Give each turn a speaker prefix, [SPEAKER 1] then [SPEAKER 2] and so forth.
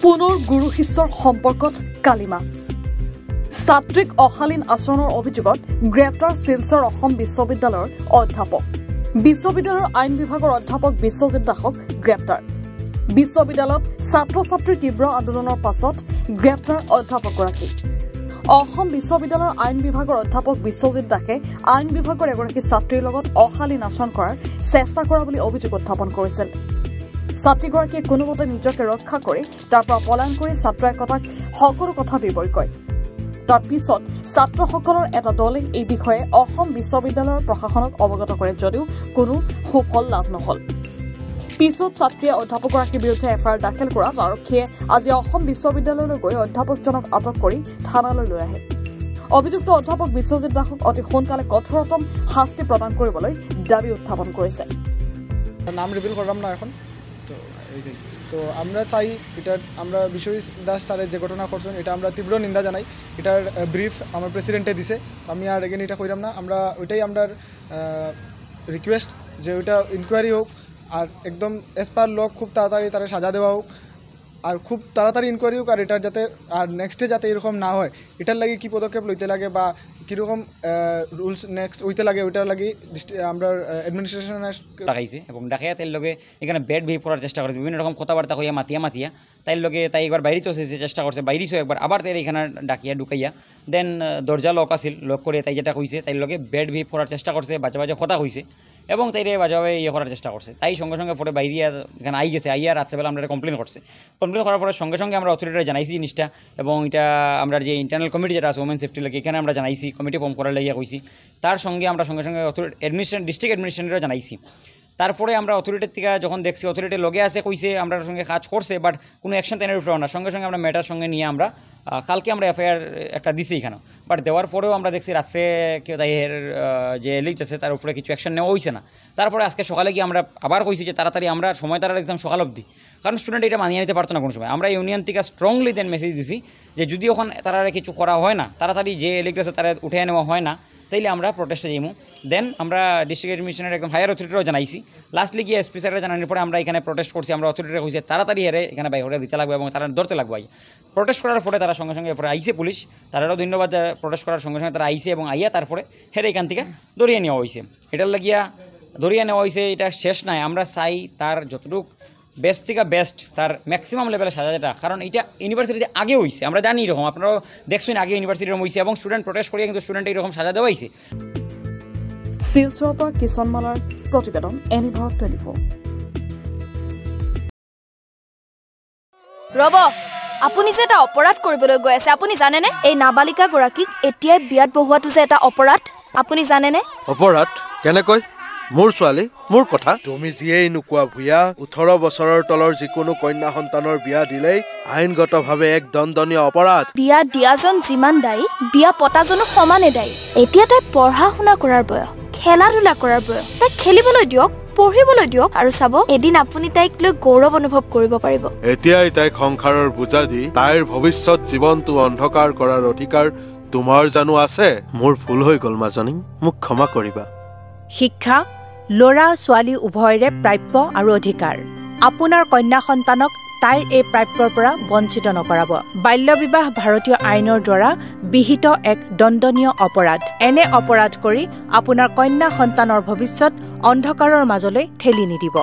[SPEAKER 1] পুনৰ গুৰু শিষ্যৰ সম্পৰ্কত কালিমা ছাত্ৰীক অশালীন আচৰণৰ অভিযোগত গ্ৰেপ্তাৰ শিলচৰ অসম বিশ্ববিদ্যালয়ৰ অধ্যাপক বিশ্ববিদ্যালয়ৰ আইন বিভাগৰ অধ্যাপক বিশ্বজিৎ দাসক গ্ৰেপ্তাৰ বিশ্ববিদ্যালয়ত ছাত্ৰ ছাত্ৰীৰ তীব্ৰ আন্দোলনৰ পাছত গ্ৰেপ্তাৰ অধ্যাপকগৰাকী অসম বিশ্ববিদ্যালয়ৰ আইন বিভাগৰ অধ্যাপক বিশ্বজিৎ দাসে আইন বিভাগৰ এগৰাকী ছাত্ৰীৰ লগত অশালীন আচৰণ কৰাৰ চেষ্টা কৰা বুলি অভিযোগ উত্থাপন কৰিছিল ছাত্ৰীগৰাকীয়ে কোনোমতে নিজকে ৰক্ষা কৰি তাৰ পৰা পলায়ন কৰি ছাত্ৰ একতাক সকলো কথা বিৱৰি কয় তাৰ পিছত ছাত্ৰসকলৰ এটা দলে এই বিষয়ে অসম বিশ্ববিদ্যালয়ৰ প্ৰশাসনক অৱগত কৰে যদিও কোনো সুফল লাভ নহল পিছত ছাত্ৰীয়ে অধ্যাপকগৰাকীৰ বিৰুদ্ধে এফআইআৰ দাখিল কৰাত আৰক্ষীয়ে আজি অসম বিশ্ববিদ্যালয়লৈ গৈ অধ্যাপকজনক আটক কৰি থানালৈ লৈ আহে অভিযুক্ত অধ্যাপক বিশ্বজিৎ দাসক অতি সোনকালে কঠোৰতম শাস্তি প্ৰদান কৰিবলৈ দাবী উত্থাপন কৰিছে
[SPEAKER 2] নাম রিভিল করলাম না এখন তো আমরা চাই এটার আমরা বিশ্বজিৎ দাস স্যারের যে ঘটনা করছেন এটা আমরা তীব্র নিন্দা জানাই এটার ব্রিফ আমার প্রেসিডেন্টে দিছে আমি আর এগেন এটা কইরাম না আমরা ওইটাই আমরা রিকোয়েস্ট যে ওইটা ইনকোয়ারি হোক আর একদম এস পার ল খুব তাড়াতাড়ি তারা সাজা দেওয়া হোক আর খুব তাড়াতাড়ি ইনকোয়ারি হোক আর এটার যাতে আর নেক্সটে যাতে এরকম না হয় এটার লাগে কি পদক্ষেপ লইতে লাগে বা কীরকম রুলস নেক্সট হইতে লাগে ওইটার লাগে আমরা অ্যাডমিনিস্ট্রেশন
[SPEAKER 3] ডাকাইছে এবং ডাকাইয়া তাইর লগে এখানে ব্যাড বিহেভ করার চেষ্টা করছে বিভিন্ন রকম কথাবার্তা হইয়া মাতিয়া তাইর লগে তাই একবার বাইরে চলছে চেষ্টা করছে বাইরেও একবার আবার তাই এখানে ডাকিয়া ঢুকাইয়া দেন দরজা লক আছিল লক করে তাই যেটা কইছে তাইর লগে ব্যাড বিহেভ করার চেষ্টা করছে বাজে কথা হইছে এবং তাইরে বাজাবে ইয়ে করার চেষ্টা করছে তাই সঙ্গে সঙ্গে পরে বাইরে এখানে আই গেছে আইয়া রাত্রেবেলা আমরা কমপ্লেন করছে কমপ্লেন করার পরে সঙ্গে সঙ্গে আমরা অথরিটিরা জানাইছি জিনিসটা এবং এটা আমরা যে ইন্টারনাল কমিটি যেটা আছে ওমেন সেফটি লাগে এখানে আমরা জানাইছি কমিটি ফর্ম করার লাগিয়া কইছি তার সঙ্গে আমরা সঙ্গে সঙ্গে ডিস্ট্রিক্ট অ্যাডমিনিস্ট্রেটরও জানাইছি তারপরে আমরা অথরিটির থেকে যখন দেখছি অথরিটির লগে আছে কইছে আমরা সঙ্গে কাজ করছে বাট কোনো অ্যাকশন তাই না সঙ্গে সঙ্গে আমরা ম্যাটার সঙ্গে নিয়ে আমরা কালকে আমরা এফআইআর একটা দিছি এখানে বাট দেওয়ার পরেও আমরা দেখছি রাত্রে কেউ তাইয়ের যে লিস্ট আছে তার উপরে কিছু অ্যাকশন নেওয়া হয়েছে না তারপরে আজকে সকালে গিয়ে আমরা আবার কইছি যে তাড়াতাড়ি আমরা সময় তারা একদম সকাল অবধি কারণ স্টুডেন্ট এটা মানিয়ে নিতে পারতো না কোনো সময় আমরা ইউনিয়ন থেকে স্ট্রংলি দেন মেসেজ দিছি যে যদি ওখানে তারা কিছু করা হয় না তাড়াতাড়ি যে লিস্ট আছে তারা উঠে নেওয়া হয় না তাইলে আমরা প্রোটেস্টে যাইমু দেন আমরা ডিস্ট্রিক্ট অ্যাডমিনিস্ট্রেশনের একদম হায়ার অথরিটিরাও জানাইছি লাস্টলি গিয়ে এসপি স্যারের জানানোর পরে আমরা এখানে প্রোটেস্ট করছি আমরা অথরিটিরা কইছে তাড়াতাড়ি হেরে এখানে বাইরে দিতে লাগবে এবং তারা ধরতে লাগবে প্রোটেস্ট করার পরে তারা সঙ্গে সঙ্গে পরে আইসে পুলিশ তারাও ধন্যবাদ প্রোটেস্ট করার সঙ্গে সঙ্গে তারা আইসে এবং আইয়া তারপরে হেরে এখান থেকে ধরিয়ে নেওয়া হয়েছে এটার লাগিয়া ধরিয়ে নেওয়া হয়েছে এটা শেষ নাই আমরা চাই তার যতটুক বেস্ট থেকে বেস্ট তার ম্যাক্সিমাম লেভেলে সাজা যেটা কারণ এটা ইউনিভার্সিটিতে আগে হয়েছে আমরা জানি এরকম আপনারাও দেখছেন আগে ইউনিভার্সিটি এরকম হয়েছে এবং স্টুডেন্ট প্রোটেস্ট করিয়ে কিন্তু স্টুডেন্ট এরকম সাজা দেওয়া হয়েছে
[SPEAKER 1] শিলচৰৰ পৰা কিষণমালাৰ প্ৰতিবেদন এনি ভাৰত 24
[SPEAKER 4] ৰব আপুনি যে এটা অপৰাধ কৰিবলৈ গৈ আছে আপুনি জানেনে এই নাবালিকা গৰাকীক এতিয়াই বিয়াত বহোৱাটো যে এটা অপৰাধ আপুনি জানেনে
[SPEAKER 5] অপৰাধ কেনেকৈ মোৰ ছোৱালী মোৰ কথা তুমি যিয়েই নোকোৱা ভূঞা 18 বছৰৰ তলৰ যিকোনো কন্যা সন্তানৰ বিয়া দিলেই আইনগতভাৱে এক দণ্ডনীয় অপৰাধ
[SPEAKER 4] বিয়া দিয়াজন যিমান দায়ী বিয়া পতাজনো সমানে দায়ী এতিয়া তাই পঢ়া শুনা কৰাৰ বয়স খেলা ধূলা কৰাৰ বয়স তাই খেলিবলৈ দিয়ক পঢ়িবলৈ দিয়ক আৰু চাব এদিন আপুনি তাইক লৈ গৌৰৱ অনুভৱ কৰিব পাৰিব
[SPEAKER 5] এতিয়াই তাইক সংসাৰৰ বোজা দি তাইৰ ভৱিষ্যত জীৱনটো অন্ধকাৰ কৰাৰ অধিকাৰ তোমাৰ জানো আছে মোৰ ভুল হৈ গ'ল মাজনী মোক ক্ষমা কৰিবা
[SPEAKER 6] শিক্ষা ল'ৰা ছোৱালী উভয়ৰে প্ৰাপ্য আৰু অধিকাৰ আপোনাৰ কন্যা সন্তানক তাইৰ এই প্ৰাপ্যৰ পৰা বঞ্চিত নকৰাব বাল্য বিবাহ ভাৰতীয় আইনৰ দ্বাৰা বিহিত এক দণ্ডনীয় অপৰাধ এনে অপৰাধ কৰি আপোনাৰ কন্যা সন্তানৰ ভৱিষ্যত অন্ধকাৰৰ মাজলৈ ঠেলি নিদিব